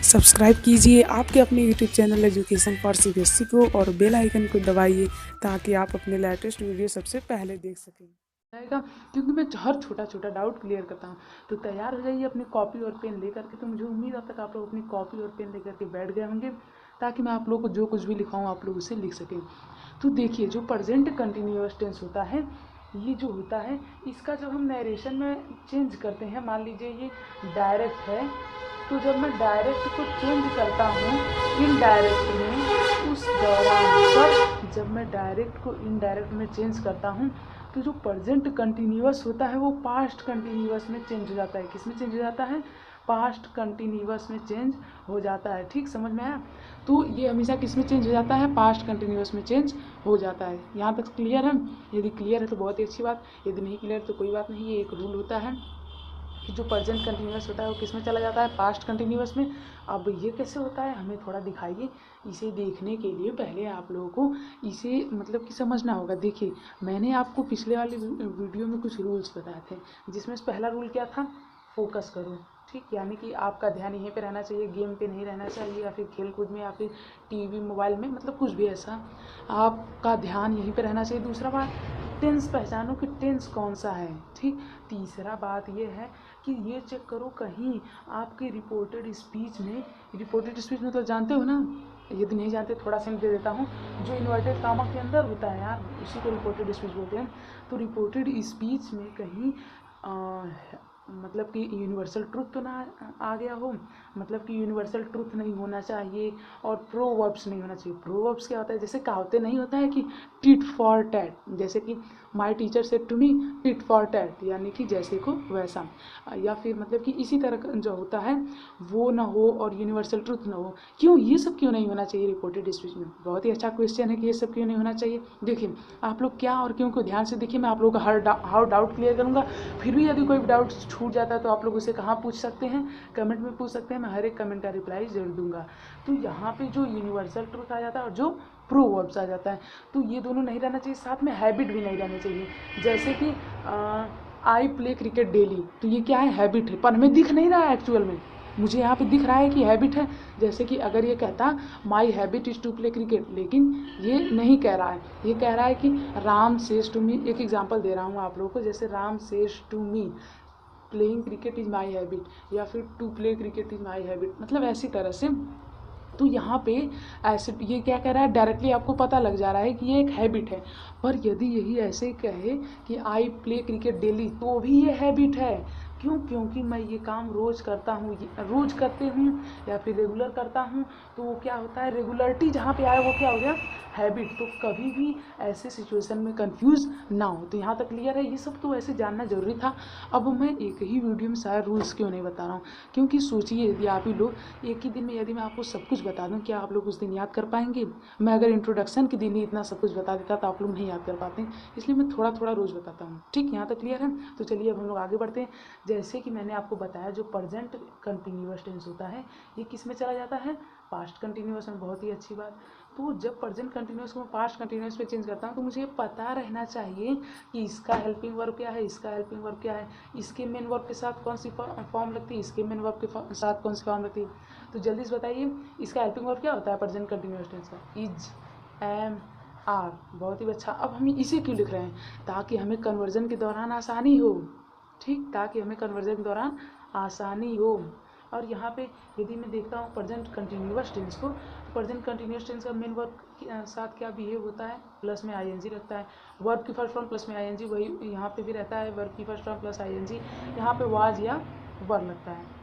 Subscribe कीजिए आपके अपने YouTube channel education for CBSE को और बेल आइकन को दबाइए ताकि आप अपने लेटेस्ट वीडियो सबसे पहले देख सकें। आएगा क्योंकि मैं हर छोटा छोटा डाउट क्लियर करता हूँ। तो तैयार हो जाइए अपनी कॉपी और पेन लेकर के। तो मुझे उम्मीद अब तक आप लोग अपनी कॉपी और पेन लेकर के बैठ गए होंगे ताकि मैं आप लोग को जो कुछ भी लिखाऊँ आप लोग उसे लिख सकें। तो देखिए, जो प्रेजेंट कंटिन्यूअस टेंस होता है, ये जो होता है, इसका जब हम नरेशन में चेंज करते हैं, मान लीजिए ये डायरेक्ट है, तो जब मैं डायरेक्ट को चेंज करता हूँ इनडायरेक्ट में, उस दौरान पर जब मैं डायरेक्ट को इनडायरेक्ट में चेंज करता हूँ, तो जो प्रेजेंट कंटिन्यूअस होता है वो पास्ट कंटिन्यूअस में चेंज हो जाता है। किस में चेंज हो जाता है? पास्ट कंटिन्यूअस में चेंज हो जाता है। ठीक, समझ में आया? तो ये हमेशा किस में चेंज हो जाता है? पास्ट कंटिन्यूअस में चेंज हो जाता है। यहाँ तक क्लियर है? यदि क्लियर है तो बहुत ही अच्छी बात, यदि नहीं क्लियर तो कोई बात नहीं। ये एक रूल होता है कि जो प्रेजेंट कंटिन्यूअस होता है वो किस में चला जाता है? पास्ट कंटिन्यूअस में। अब ये कैसे होता है हमें थोड़ा दिखाइए। इसे देखने के लिए पहले आप लोगों को इसे मतलब कि समझना होगा। देखिए, मैंने आपको पिछले वाले वीडियो में कुछ रूल्स बताए थे, जिसमें से पहला रूल क्या था? फोकस करो। ठीक, यानी कि आपका ध्यान यहीं पे रहना चाहिए, गेम पे नहीं रहना चाहिए, या फिर खेल कूद में, या फिर टीवी मोबाइल में, मतलब कुछ भी ऐसा आपका ध्यान यहीं पे रहना चाहिए। दूसरा बात, टेंस पहचानो कि टेंस कौन सा है। ठीक, तीसरा बात ये है कि ये चेक करो कहीं आपके रिपोर्टेड स्पीच में, रिपोर्टेड स्पीच मतलब जानते हो ना, यदि नहीं जानते थोड़ा सा दे देता हूँ, जो इन्वर्टेड कामा के अंदर होता है यार, उसी को रिपोर्टेड स्पीच बोलते हैं। तो रिपोर्टेड स्पीच में कहीं मतलब कि यूनिवर्सल ट्रुथ तो ना आ गया हो, मतलब कि यूनिवर्सल ट्रुथ नहीं होना चाहिए, और प्रोवर्ब्स नहीं होना चाहिए। प्रोवर्ब्स क्या होता है? जैसे कहावतें नहीं होता है कि टिट फॉर टैट, जैसे कि my teacher said to me tit for tat, यानी कि जैसे को वैसा, या फिर मतलब कि इसी तरह का जो होता है वो ना हो, और यूनिवर्सल ट्रुथ ना हो। क्यों ये सब क्यों नहीं होना चाहिए रिपोर्टेड स्पीच में? बहुत ही अच्छा क्वेश्चन है कि ये सब क्यों नहीं होना चाहिए। देखिए, आप लोग क्या और क्यों को ध्यान से देखिए, मैं आप लोगों का हर डाउट क्लियर करूँगा। फिर भी यदि कोई डाउट छूट जाता है तो आप लोग उसे कहाँ पूछ सकते हैं? कमेंट में पूछ सकते हैं, मैं हर एक कमेंट का रिप्लाई जरूर दूंगा। तो यहाँ पे जो यूनिवर्सल ट्रुथ आ जाता है और जो प्रोवर्ब्स आ जाता है, तो ये दोनों नहीं रहना चाहिए। साथ में हैबिट भी नहीं रहनी चाहिए। जैसे कि आई प्ले क्रिकेट डेली, तो ये क्या है? हैबिट है, पर हमें दिख नहीं रहा है एक्चुअल में। मुझे यहाँ पे दिख रहा है कि हैबिट है। जैसे कि अगर ये कहता my habit is to play cricket, लेकिन ये नहीं कह रहा है, ये कह रहा है कि राम सेज टू मी। एक एग्जांपल दे रहा हूँ आप लोगों को, जैसे Ram says to me playing cricket is my habit, या फिर to play cricket is my habit, मतलब ऐसी तरह से। तो यहाँ पे ऐसे ये क्या कह रहा है? डायरेक्टली आपको पता लग जा रहा है कि ये एक हैबिट है। पर यदि यही ऐसे कहे कि आई प्ले क्रिकेट डेली, तो भी ये हैबिट है। क्यों? क्योंकि मैं ये काम रोज़ करता हूँ, रोज़ करते हूँ, या फिर रेगुलर करता हूँ। तो वो क्या होता है? रेगुलरिटी जहाँ पे आए वो क्या हो गया? हैबिट। तो कभी भी ऐसे सिचुएशन में कंफ्यूज ना हो। तो यहाँ तक क्लियर है? ये सब तो ऐसे जानना जरूरी था। अब मैं एक ही वीडियो में सारे रूल्स क्यों नहीं बता रहा हूँ, क्योंकि सोचिए यदि आप ही लोग एक ही दिन में यदि मैं आपको सब कुछ बता दूं, क्या आप लोग उस दिन याद कर पाएंगे? मैं अगर इंट्रोडक्शन के दिन ही इतना सब कुछ बता देता तो आप लोग नहीं याद कर पाते, इसलिए मैं थोड़ा थोड़ा रोज़ बताता हूँ। ठीक, यहाँ तक क्लियर है? तो चलिए अब हम लोग आगे बढ़ते हैं। जैसे कि मैंने आपको बताया, जो प्रेजेंट कंटिन्यूअस टेंस होता है ये किस में चला जाता है? पास्ट कंटिन्यूअस में। बहुत ही अच्छी बात। तो जब प्रेजेंट कंटिन्यूअस को मैं पास्ट कंटिन्यूअस में चेंज करता हूँ, तो मुझे पता रहना चाहिए कि इसका हेल्पिंग वर्ब क्या है, इसका हेल्पिंग वर्ब क्या है, इसके मेन वर्ब के साथ कौन सी फॉर्म लगती है, इसके मेन वर्ब के साथ कौन सी फॉर्म लगती है। तो जल्दी से बताइए, इसका हेल्पिंग वर्ब क्या होता है प्रेजेंट कंटिन्यूअस टेंस का? Is, am, are. बहुत ही अच्छा। अब हम इसे क्यों लिख रहे हैं? ताकि हमें कन्वर्जन के दौरान आसानी हो। ठीक, ताकि हमें कन्वर्जन के दौरान आसानी हो। और यहाँ पे यदि मैं देखता हूँ प्रेजेंट कंटिन्यूअस टेंस को, तो प्रेजेंट कंटिन्यूअस टेंस का मेन वर्ब के साथ क्या बिहेव होता है? प्लस में आईएनजी रखता है। वर्ब की फर्स्ट फॉर्म प्लस में आईएनजी, वही यहाँ पे भी रहता है, वर्ब की फर्स्ट फॉर्म प्लस आईएनजी। यहाँ पे वाज या वर लगता है।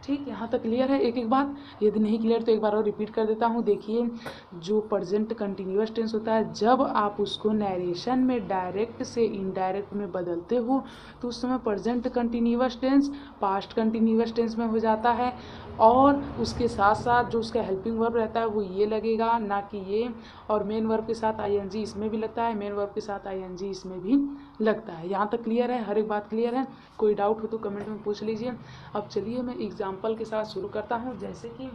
ठीक, यहाँ तक क्लियर है? एक एक बात, यदि नहीं क्लियर तो एक बार और रिपीट कर देता हूँ। देखिए, जो प्रेजेंट कंटिन्यूअस टेंस होता है, जब आप उसको नरेशन में डायरेक्ट से इनडायरेक्ट में बदलते हो, तो उस समय present continuous tense past continuous tense में हो जाता है। और उसके साथ साथ जो उसका हेल्पिंग वर्ब रहता है वो ये लगेगा, ना कि ये। और मेन वर्ब के साथ आईएनजी इसमें भी लगता है, मेन वर्ब के साथ आईएनजी इसमें भी लगता है। यहाँ तक क्लियर है? हर एक बात क्लियर है? कोई डाउट हो तो कमेंट में पूछ लीजिए। अब चलिए मैं एग्जाम्पल के साथ शुरू करता हूँ। जैसे कि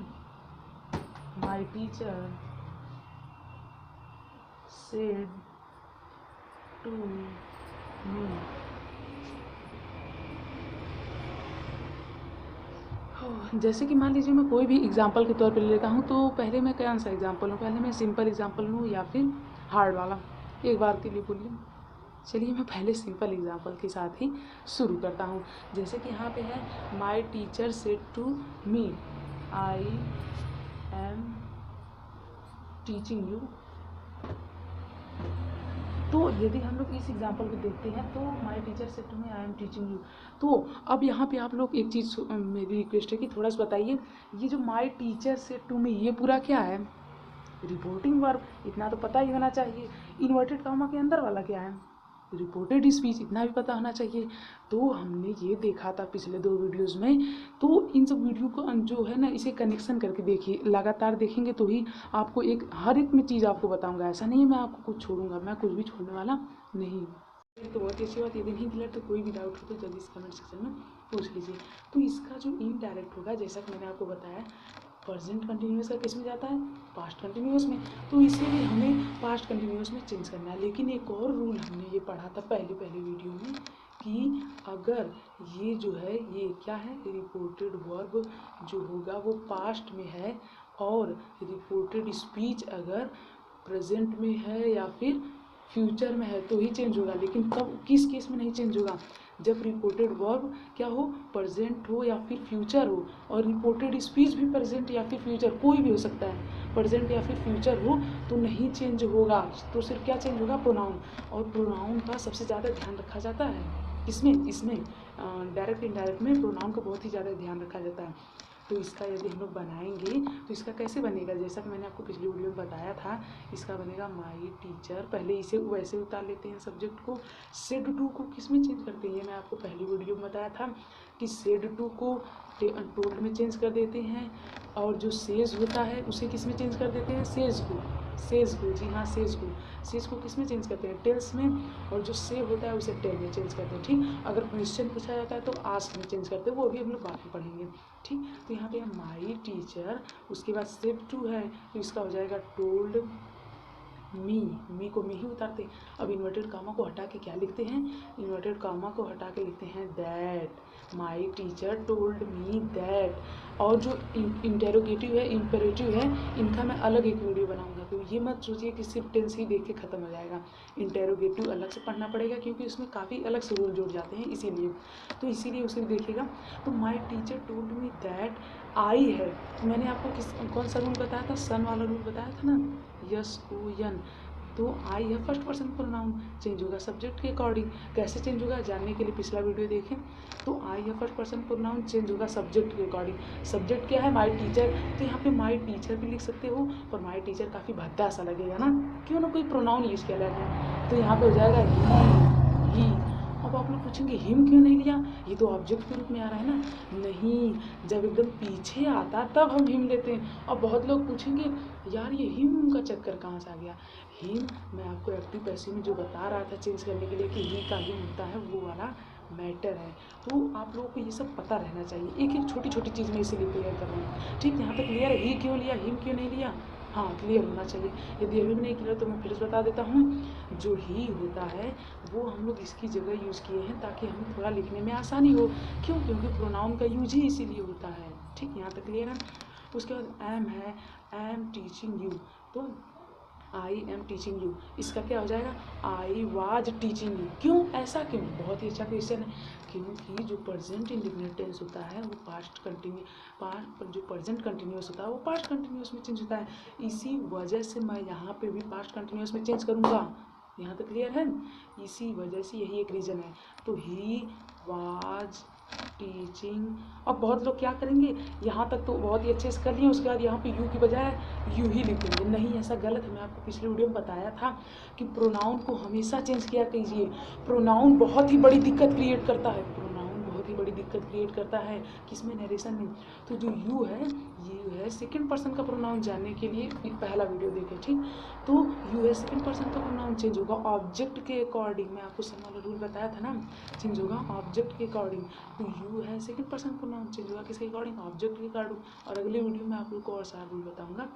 my teacher said to me, जैसे कि मान लीजिए मैं कोई भी एग्जांपल के तौर पे ले लेता हूँ, तो पहले मैं कौन सा एग्जांपल लूँ, पहले मैं सिंपल एग्जांपल लूँ या फिर हार्ड वाला, एक बार के लिए बोलिए। चलिए मैं पहले सिंपल एग्जांपल के साथ ही शुरू करता हूँ। जैसे कि यहाँ पे है my teacher said to me I am teaching you. तो यदि हम लोग इस एग्जांपल को देखते हैं तो my teacher said to me I am teaching you. तो अब यहाँ पे आप लोग एक चीज़ मेरी रिक्वेस्ट है कि थोड़ा सा बताइए, ये जो my teacher said to me ये पूरा क्या है? रिपोर्टिंग वर्ब, इतना तो पता ही होना चाहिए। इन्वर्टेड कॉमा के अंदर वाला क्या है? रिपोर्टेड स्पीच, इतना भी पता होना चाहिए। तो हमने ये देखा था पिछले 2 वीडियोज़ में, तो इन सब वीडियो को जो है ना इसे कनेक्शन करके देखिए, लगातार देखेंगे तो ही आपको हर एक में चीज़ आपको बताऊंगा। ऐसा नहीं है मैं आपको कुछ छोड़ूंगा, मैं कुछ भी छोड़ने वाला नहीं। तो बहुत ही अच्छी बात, यदि नहीं क्लियर तो कोई भी डाउट हो तो जल्दी से कमेंट सेक्शन में पूछ लीजिए। तो इसका जो इनडायरेक्ट होगा, जैसा कि मैंने आपको बताया, प्रेजेंट कंटिन्यूअस का किस में जाता है? पास्ट कंटिन्यूअस में। तो इसे भी हमें पास्ट कंटिन्यूअस में चेंज करना है। लेकिन एक और रूल हमने ये पढ़ा था पहले वीडियो में कि अगर ये जो है ये क्या है, रिपोर्टेड वर्ब जो होगा वो पास्ट में है और रिपोर्टेड स्पीच अगर प्रेजेंट में है या फिर फ्यूचर में है तो ही चेंज होगा। लेकिन कब, किस केस में नहीं चेंज होगा? जब रिपोर्टेड वर्ब क्या हो, प्रेजेंट हो या फिर फ्यूचर हो, और रिपोर्टेड स्पीच भी प्रेजेंट या फिर फ्यूचर कोई भी हो सकता है, प्रेजेंट या फिर फ्यूचर हो तो नहीं चेंज होगा। तो सिर्फ क्या चेंज होगा? प्रोनाउन। और प्रोनाउन का सबसे ज़्यादा ध्यान रखा जाता है किसमें? इसमें डायरेक्ट इनडायरेक्ट में प्रोनाउन का बहुत ही ज़्यादा ध्यान रखा जाता है। तो इसका यदि हम लोग बनाएंगे तो इसका कैसे बनेगा? जैसा कि मैंने आपको पिछली वीडियो में बताया था, इसका बनेगा माई टीचर, पहले इसे वैसे उतार लेते हैं सब्जेक्ट को, सेड टू को किस में चेंज करते हैं? मैं आपको पहली वीडियो में बताया था कि सेड टू को टोल्ड में चेंज कर देते हैं, और जो सेज होता है उसे किस में चेंज कर देते हैं? सेज को। सेज को, जी हाँ सेज को। सेज को किस में चेंज करते हैं? टेल्स में। और जो से होता है उसे टेल में चेंज करते हैं। ठीक, अगर क्वेश्चन पूछा जाता है तो आस्क में चेंज करते हैं, वो अभी हम लोग बाद में पढ़ेंगे। ठीक, तो यहाँ पे है माई टीचर, उसके बाद सेड टू है तो इसका हो जाएगा टोल्ड मी को मी ही उतारते हैं। अब इन्वर्टेड कामा को हटा के क्या लिखते हैं? इन्वर्टेड कामा को हटा के लिखते हैं that my teacher told me that. और जो इंटेरोगेटिव है, इम्पेरेटिव है, इनका मैं अलग एक वीडियो बनाऊंगा। तो ये मत सोचिए कि सिर्फ टेंस ही देख के ख़त्म हो जाएगा, इंटेरोगेटिव अलग से पढ़ना पड़ेगा क्योंकि उसमें काफ़ी अलग से रूल जुड़ जाते हैं, इसीलिए तो इसीलिए उसे देखिएगा। तो my teacher told me that I है, तो मैंने आपको कौन सा रूल बताया था? सन वाला रूल बताया था ना, यस को यन। तो आई है फर्स्ट पर्सन प्रोनाउन, चेंज होगा सब्जेक्ट के अकॉर्डिंग। कैसे चेंज होगा जानने के लिए पिछला वीडियो देखें। तो आई है फर्स्ट पर्सन प्रोनाउन, चेंज होगा सब्जेक्ट के अकॉर्डिंग। सब्जेक्ट क्या है? माई टीचर, तो यहाँ पे माई टीचर भी लिख सकते हो, पर माई टीचर काफ़ी भद्दा सा लगेगा ना, क्यों ना कोई प्रोनाउन यूज़ किया जाता है। तो यहाँ पे हो जाएगा ही। अब आप लोग पूछेंगे हिम क्यों नहीं लिया, ये तो ऑब्जेक्ट के रूप में आ रहा है ना। नहीं, जब एकदम पीछे आता तब हम हिम लेते हैं। अब बहुत लोग पूछेंगे यार ये हिम का चक्कर कहाँ से आ गया। हिम मैं आपको एक्टिव पैसिव में जो बता रहा था चेंज करने के लिए कि ही का हिम होता है, वो वाला मैटर है। तो आप लोगों को ये सब पता रहना चाहिए, एक एक छोटी छोटी चीज़ में इसीलिए क्लियर कर रहा हूँ। ठीक, यहाँ पे क्लियर है? ही क्यों लिया, हिम क्यों नहीं लिया? हाँ, क्लियर होना चाहिए। यदि अभी भी नहीं क्लियर तो मैं फिर से बता देता हूँ। जो ही होता है वो हम लोग इसकी जगह यूज़ किए हैं ताकि हमें थोड़ा लिखने में आसानी हो। क्यों? क्योंकि प्रोनाउन का यूज ही इसीलिए होता है। ठीक, यहाँ तक क्लियर है। उसके बाद एम है, आई एम टीचिंग यू, तो आई एम टीचिंग यू, इसका क्या हो जाएगा? I was teaching you. क्यों? ऐसा क्यों? बहुत ही अच्छा क्वेश्चन है। क्योंकि जो प्रेजेंट इंडिफिनिट टेंस होता है वो जो प्रेजेंट कंटिन्यूअस होता है वो पास्ट कंटिन्यूअस में चेंज होता है। इसी वजह से मैं यहाँ पे भी पास्ट कंटिन्यूअस में चेंज करूँगा। यहाँ तक क्लियर है? इसी वजह से यही एक रीज़न है। तो ही वाज टीचिंग। अब बहुत लोग क्या करेंगे, यहाँ तक तो बहुत ही अच्छे से कर लिए, उसके बाद यहाँ पे यू की बजाय यू ही लिख देंगे। नहीं, ऐसा गलत है। मैं आपको पिछले वीडियो में बताया था कि प्रोनाउन को हमेशा चेंज किया कीजिए। प्रोनाउन बहुत ही बड़ी दिक्कत क्रिएट करता है, प्रोनाउन बहुत ही बड़ी दिक्कत क्रिएट करता है किसमें? नरेशन में। तो जो यू है, ये है सेकेंड पर्सन का प्रोनाउन जानने के लिए पहला वीडियो देखें। ठीक, तो यू है सेकेंड पर्सन का प्रोनाउन, चेंज होगा ऑब्जेक्ट के अकॉर्डिंग। मैं आपको सन वाला रूल बताया था ना, चेंज होगा ऑब्जेक्ट के अकॉर्डिंग। तो यू है सेकेंड पर्सन प्रोनाउन, चेंज होगा किसके अकॉर्डिंग? ऑब्जेक्ट के अकॉर्डिंग। और अगले वीडियो में आप लोग को और सारा रूल बताऊंगा।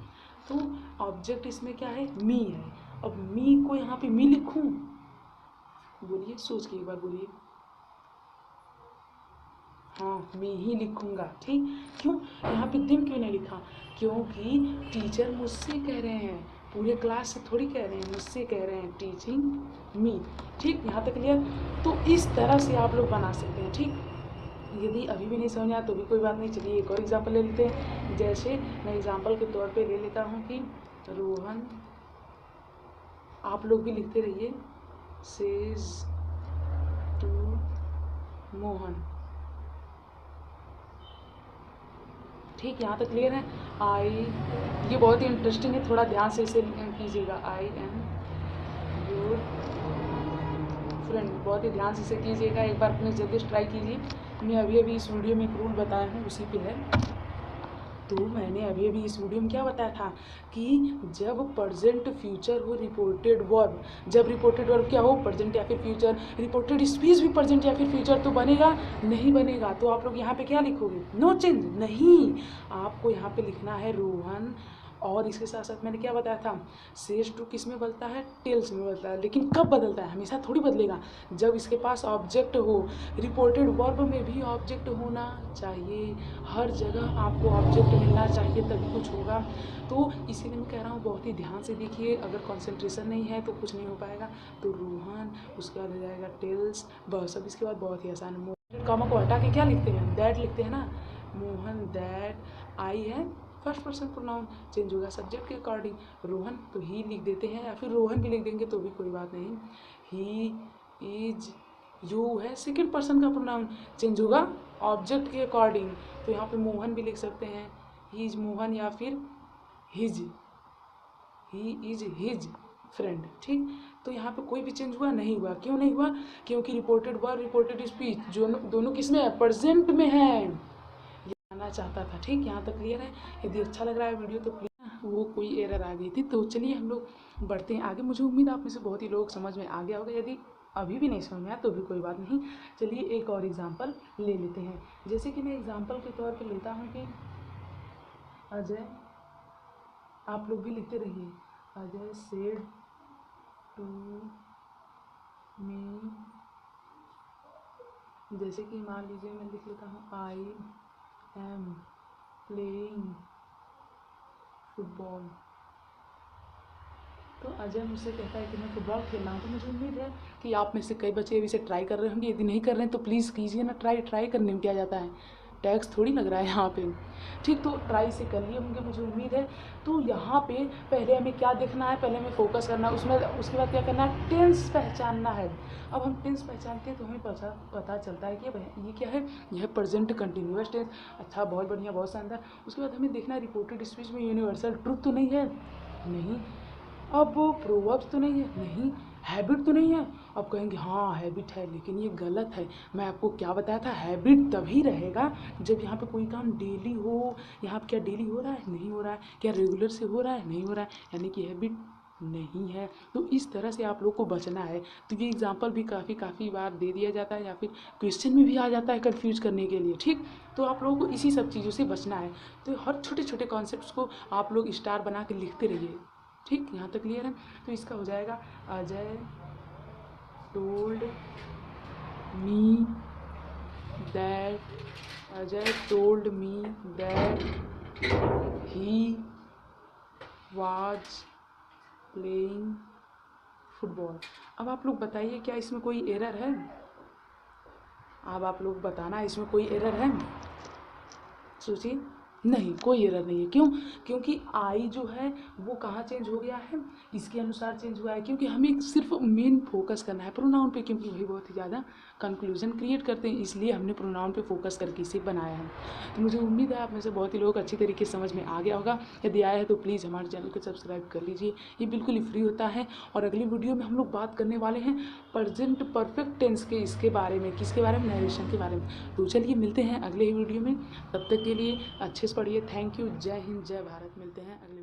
तो ऑब्जेक्ट इसमें क्या है? मी है। अब मी को यहाँ पे मी लिखूं? बोलिए, सोच के एक बार बोलिए। हाँ मैं ही लिखूँगा। ठीक, क्यों यहाँ पे तुम क्यों नहीं लिखा? क्योंकि टीचर मुझसे कह रहे हैं, पूरे क्लास से थोड़ी कह रहे हैं, मुझसे कह रहे हैं, टीचिंग मी। ठीक, यहाँ तक क्लियर? तो इस तरह से आप लोग बना सकते हैं। ठीक, यदि अभी भी नहीं समझ आया तो भी कोई बात नहीं, चलिए एक और एग्जाम्पल ले लेते हैं। जैसे मैं एग्जाम्पल के तौर पे ले लेता हूँ कि रोहन, आप लोग भी लिखते रहिए, सेज टू मोहन। ठीक, यहाँ तक क्लियर है? आई, ये बहुत ही इंटरेस्टिंग है, थोड़ा ध्यान से इसे कीजिएगा। आई एम योर फ्रेंड, बहुत ही ध्यान से इसे कीजिएगा, एक बार अपने जल्दी से ट्राई कीजिए। मैं अभी अभी इस वीडियो में एक रूल बताया हूँ, उसी पे है। तो मैंने अभी अभी इस वीडियो में क्या बताया था कि जब प्रेजेंट फ्यूचर हो रिपोर्टेड वर्ब, जब रिपोर्टेड वर्ब क्या हो, प्रेजेंट या फिर फ्यूचर, रिपोर्टेड स्पीच भी प्रेजेंट या फिर फ्यूचर, तो बनेगा नहीं बनेगा। तो आप लोग यहाँ पे क्या लिखोगे? नो चेंज, नहीं, आपको यहाँ पे लिखना है रोहन। और इसके साथ साथ मैंने क्या बताया था, सेज टू किस में बदलता है? टेल्स में बदलता है। लेकिन कब बदलता है? हमेशा थोड़ी बदलेगा, जब इसके पास ऑब्जेक्ट हो। रिपोर्टेड वर्ब में भी ऑब्जेक्ट होना चाहिए, हर जगह आपको ऑब्जेक्ट मिलना चाहिए, तभी कुछ होगा। तो इसीलिए मैं कह रहा हूँ बहुत ही ध्यान से देखिए, अगर कंसंट्रेशन नहीं है तो कुछ नहीं हो पाएगा। तो रोहन, उसके बाद हो जाएगा टेल्स, बस। अब इसके बाद बहुत ही आसान, मोहन कॉमा को हटा के क्या लिखते हैं? दैट लिखते हैं ना, मोहन दैट। आई है फर्स्ट पर्सन प्रोनाउन, चेंज होगा सब्जेक्ट के अकॉर्डिंग। रोहन तो ही लिख देते हैं, या फिर रोहन भी लिख देंगे तो भी कोई बात नहीं। ही इज, यू है सेकेंड पर्सन का प्रोनाउन, चेंज होगा ऑब्जेक्ट के अकॉर्डिंग। तो यहाँ पे मोहन भी लिख सकते हैं, ही इज मोहन, या फिर his, he is his friend. ठीक, तो यहाँ पे कोई भी चेंज हुआ नहीं हुआ। क्यों नहीं हुआ? क्योंकि रिपोर्टेड वर्ब, रिपोर्टेड स्पीच जो दोनों किस में है? प्रेजेंट में है, आना चाहता था। ठीक, यहाँ तक क्लियर है? यदि अच्छा लग रहा है वीडियो तो प्लीज़, वो कोई एरर आ गई थी। तो चलिए हम लोग बढ़ते हैं आगे। मुझे उम्मीद है आप में से बहुत ही लोग समझ में आ गया होगा, यदि अभी भी नहीं समझ में आया तो भी कोई बात नहीं। चलिए एक और एग्जांपल ले लेते हैं। जैसे कि मैं एग्जांपल के तौर पे लेता हूँ कि अजय, आप लोग भी लिखते रहिए, अजय सेड टू मी। जैसे कि मान लीजिए मैं लिख लेता हूँ, आई एम प्लेइंग फुटबॉल। तो अजय मुझसे कहता है कि मैं फुटबॉल खेल रहा हूँ। तो मुझे उम्मीद है कि आप में से कई बच्चे अभी से ट्राई कर रहे होंगे, यदि नहीं कर रहे हैं तो प्लीज़ कीजिए ना ट्राई। ट्राई करने में क्या जाता है, टैक्स थोड़ी लग रहा है यहाँ पे। ठीक, तो ट्राई से कर लिए होंगे मुझे उम्मीद है। तो यहाँ पे पहले हमें क्या देखना है? पहले हमें फोकस करना है उसमें, उसके बाद क्या करना है? टेंस पहचानना है। अब हम टेंस पहचानते हैं तो हमें पता चलता है कि ये क्या है, यह प्रेजेंट कंटिन्यूअस टेंस। अच्छा, बहुत बढ़िया, बहुत शानदार। उसके बाद हमें देखना है रिपोर्टेड स्पीच में यूनिवर्सल ट्रुथ तो नहीं है, नहीं। अब प्रोवर्ब्स तो नहीं है, नहीं। हैबिट तो नहीं है। अब कहेंगे हाँ हैबिट है, लेकिन ये गलत है। मैं आपको क्या बताया था, हैबिट तभी रहेगा जब यहाँ पे कोई काम डेली हो। यहाँ पे क्या डेली हो रहा है? नहीं हो रहा है। क्या रेगुलर से हो रहा है? नहीं हो रहा है, यानी कि हैबिट नहीं है। तो इस तरह से आप लोग को बचना है। तो ये एग्जाम्पल भी काफ़ी बार दे दिया जाता है, या फिर क्वेश्चन में भी आ जाता है कंफ्यूज करने के लिए। ठीक, तो आप लोगों को इसी सब चीज़ों से बचना है। तो हर छोटे छोटे कॉन्सेप्ट्स को आप लोग स्टार बना के लिखते रहिए। ठीक, यहाँ तक क्लियर है? तो इसका हो जाएगा, Ajay told me that, Ajay told me that he was playing football. अब आप लोग बताइए क्या इसमें कोई एरर है? अब आप लोग बताना इसमें कोई एरर है? सोचिए, नहीं, कोई एरर नहीं है। क्यों? क्योंकि आई जो है वो कहाँ चेंज हो गया है? इसके अनुसार चेंज हुआ है, क्योंकि हमें सिर्फ मेन फोकस करना है प्रोनाउन पे, क्योंकि वही बहुत ही ज़्यादा कंक्लूजन क्रिएट करते हैं, इसलिए हमने प्रोनाउन पे फोकस करके इसे बनाया है। तो मुझे उम्मीद है आप में से बहुत ही लोग अच्छी तरीके से समझ में आ गया होगा। यदि आया है तो प्लीज़ हमारे चैनल को सब्सक्राइब कर लीजिए, ये बिल्कुल ही फ्री होता है। और अगली वीडियो में हम लोग बात करने वाले हैं प्रेजेंट परफेक्ट टेंस के, इसके बारे में, किसके बारे में? नरेशन के बारे में। तो चलिए मिलते हैं अगले ही वीडियो में, तब तक के लिए अच्छे से पढ़िए। थैंक यू, जय हिंद, जय भारत। मिलते हैं अगले